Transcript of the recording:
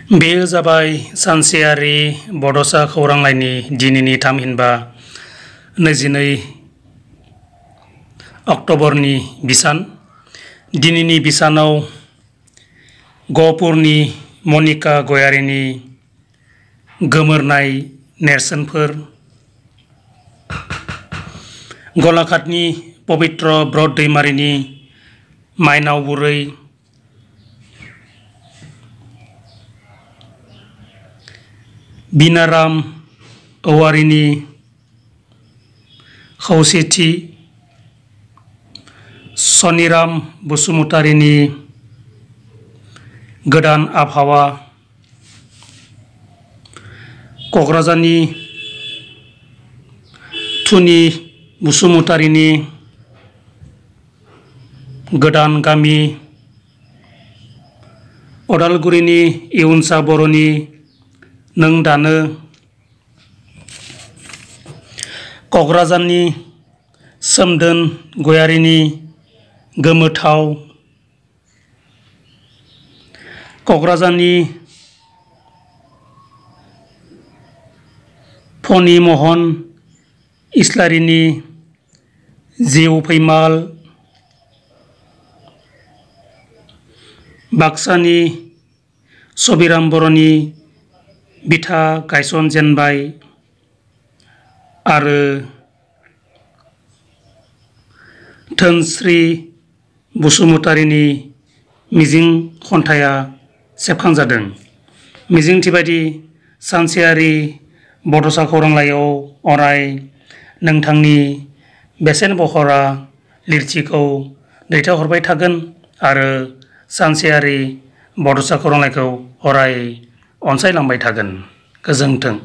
बेयो जाबाय सानसेयारि बड'सा खौरांलाइनि दिनैनि थामहिनबा 22 अक्ट'बरनि बिसान। दिनैनि बिसानाव गहपुरनि मनिका गयारिनि गोमोरनाय नेरसोनफोर, गलाघाटनि पबित्र ब्रत दैमारिनि माइनाव बुरै, बिनाराम औवारिनि खौसेथि, सनिराम बसुमतारिनि गोदान आबहावा, क'क्राझारनि थुनि बसुमतारिनि गोदान गामि, अदालगुरिनि इयुनसा बर'नि नों दानो, क'क्राझारनि सोमदोन गयारिनि गोमोथाव, क'क्राझारनि फनि महन इस्लारिनि जिउ फैमाल, बाक्सानि सबिराम बर'नि बिथा गायसनजेनबाय आरो धोनस्री बसुमतारिनि मिजिं खन्थाइया सेबखांजादों। मिजिंथिबायदि सानसेयारि बड'सा खौरांलाइयाव अराय नोंथांनि बेसेन बहरा लिरथिखौ दैथायहरबाय थागोन आरो सानसेयारि बड'सा खौरांलाइखौ अराय अनसायलांबाय थागोन। गोजोन्थों।